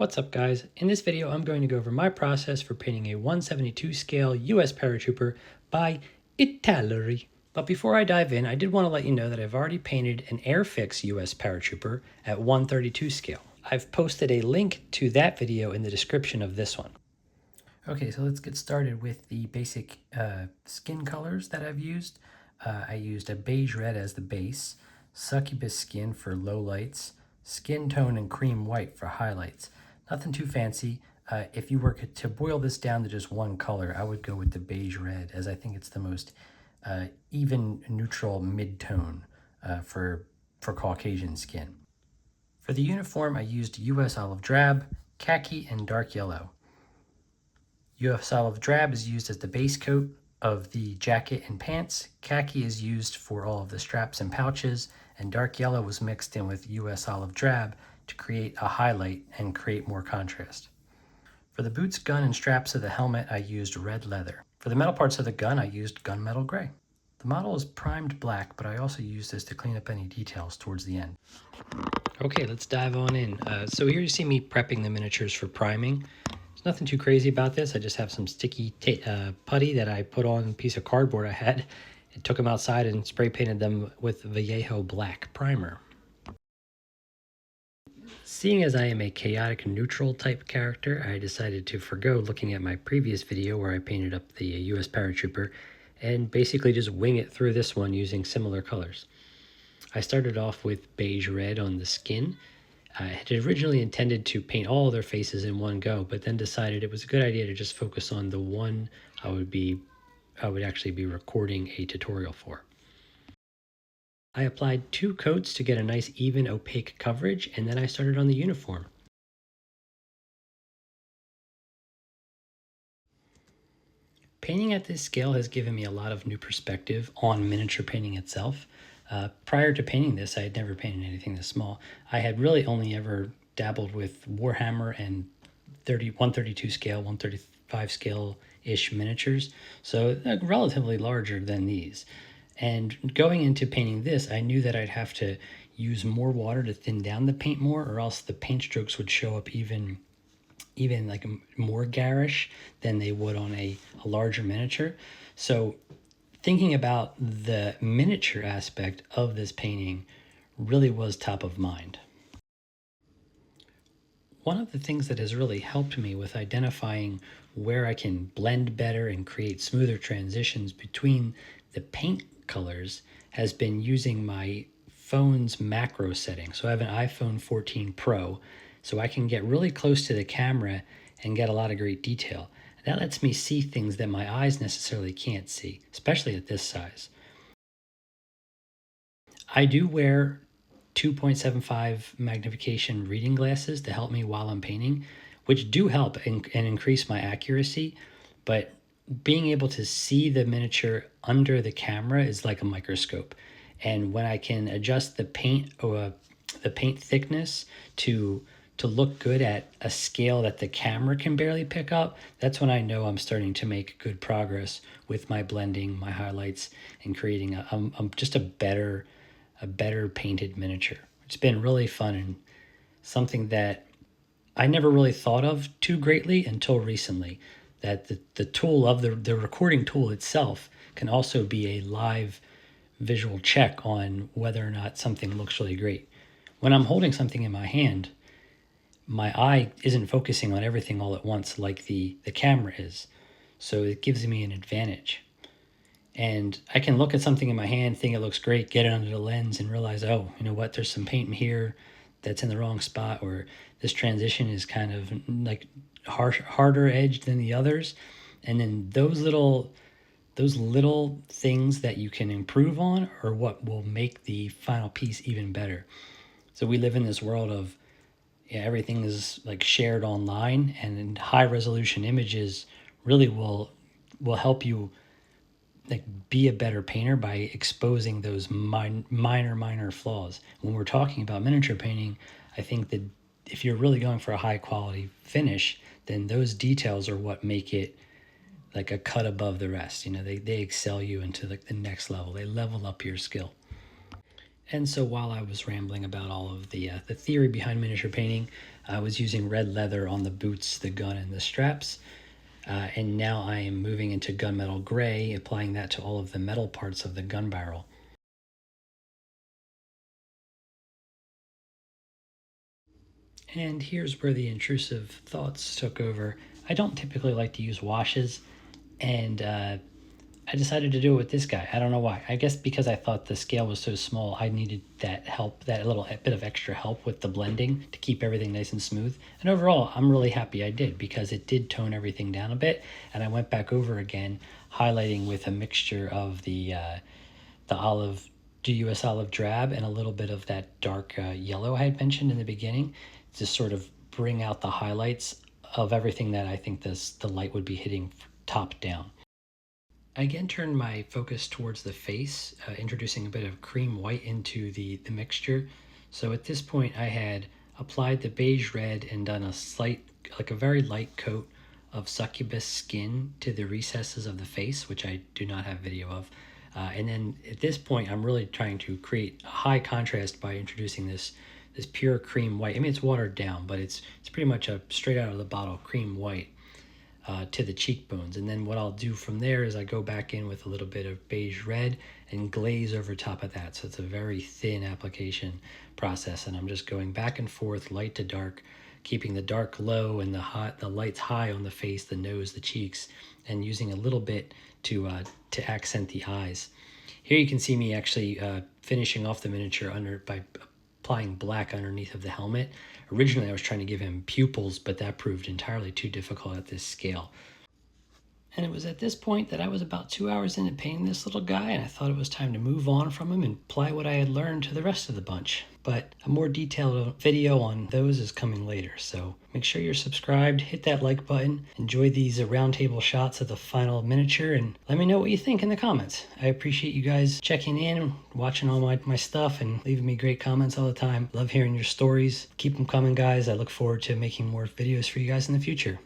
What's up guys? In this video I'm going to go over my process for painting a 1/72 scale US Paratrooper by Italeri. But before I dive in, I did want to let you know that I've already painted an Airfix US Paratrooper at 1/32 scale. I've posted a link to that video in the description of this one. Okay, so let's get started with the basic skin colors that I've used. I used a beige red as the base, succubus skin for lowlights, skin tone and cream white for highlights. Nothing too fancy. If you were to boil this down to just one color, I would go with the beige red, as I think it's the most even neutral mid-tone for Caucasian skin. For the uniform, I used US Olive Drab, Khaki, and Dark Yellow. US Olive Drab is used as the base coat of the jacket and pants. Khaki is used for all of the straps and pouches, and Dark Yellow was mixed in with US Olive Drab to create a highlight and create more contrast. For the boots, gun, and straps of the helmet, I used red leather. For the metal parts of the gun, I used gunmetal gray. The model is primed black, but I also used this to clean up any details towards the end. Okay, let's dive on in. So here you see me prepping the miniatures for priming. There's nothing too crazy about this. I just have some sticky putty that I put on a piece of cardboard I had. I took them outside and spray painted them with Vallejo black primer. Seeing as I am a chaotic neutral type character, I decided to forgo looking at my previous video where I painted up the US Paratrooper and basically just wing it through this one using similar colors. I started off with beige red on the skin. I had originally intended to paint all their faces in one go, but then decided it was a good idea to just focus on the one I would actually be recording a tutorial for. I applied 2 coats to get a nice even opaque coverage, and then I started on the uniform. Painting at this scale has given me a lot of new perspective on miniature painting itself. Prior to painting this, I had never painted anything this small. I had really only ever dabbled with Warhammer and 132 scale, 135 scale-ish miniatures, so relatively larger than these. And going into painting this, I knew that I'd have to use more water to thin down the paint more, or else the paint strokes would show up even like more garish than they would on a larger miniature. So thinking about the miniature aspect of this painting really was top of mind. One of the things that has really helped me with identifying where I can blend better and create smoother transitions between the paint colors has been using my phone's macro setting. So I have an iPhone 14 Pro, so I can get really close to the camera and get a lot of great detail. That lets me see things that my eyes necessarily can't see, especially at this size. I do wear 2.75 magnification reading glasses to help me while I'm painting, which do help and increase my accuracy, but being able to see the miniature under the camera is like a microscope. And when I can adjust the paint thickness to look good at a scale that the camera can barely pick up, that's when I know I'm starting to make good progress with my blending, my highlights, and creating just a better painted miniature. It's been really fun and something that I never really thought of too greatly until recently, that the tool of the recording tool itself can also be a live visual check on whether or not something looks really great. When I'm holding something in my hand, my eye isn't focusing on everything all at once like the camera is. So it gives me an advantage. And I can look at something in my hand, think it looks great, get it under the lens and realize, oh, you know what, there's some paint here that's in the wrong spot, or this transition is kind of like harder edged than the others. And then those little things that you can improve on are what will make the final piece even better. So we live in this world of everything is like shared online, and high resolution images really will help you like be a better painter by exposing those minor flaws. When we're talking about miniature painting, I think that if you're really going for a high quality finish, then those details are what make it like a cut above the rest. You know, they excel you into like the next level. They level up your skill. And so while I was rambling about all of the theory behind miniature painting, I was using red leather on the boots, the gun, and the straps. And now I am moving into gunmetal gray, applying that to all of the metal parts of the gun barrel. And here's where the intrusive thoughts took over. I don't typically like to use washes, and I decided to do it with this guy. I don't know why. I guess because I thought the scale was so small, I needed that help, that little bit of extra help with the blending to keep everything nice and smooth. And overall, I'm really happy I did, because it did tone everything down a bit. And I went back over again, highlighting with a mixture of the olive, US olive drab, and a little bit of that dark yellow I had mentioned in the beginning, to sort of bring out the highlights of everything that I think the light would be hitting top down. I again turned my focus towards the face, introducing a bit of cream white into the mixture. So at this point, I had applied the beige red and done a slight, like a very light coat of succubus skin to the recesses of the face, which I do not have video of. And then at this point, I'm really trying to create a high contrast by introducing this pure cream white. I mean, it's watered down, but it's pretty much a straight out of the bottle cream white to the cheekbones. And then what I'll do from there is I go back in with a little bit of beige red and glaze over top of that. So it's a very thin application process, and I'm just going back and forth, light to dark, keeping the dark low and the lights high on the face, the nose, the cheeks, and using a little bit to accent the eyes. Here you can see me actually finishing off the miniature by applying black underneath of the helmet. Originally, I was trying to give him pupils, but that proved entirely too difficult at this scale. And it was at this point that I was about 2 hours into painting this little guy, and I thought it was time to move on from him and apply what I had learned to the rest of the bunch. But a more detailed video on those is coming later, so make sure you're subscribed, hit that like button, enjoy these roundtable shots of the final miniature, and let me know what you think in the comments. I appreciate you guys checking in, watching all my stuff, and leaving me great comments all the time. Love hearing your stories. Keep them coming, guys. I look forward to making more videos for you guys in the future.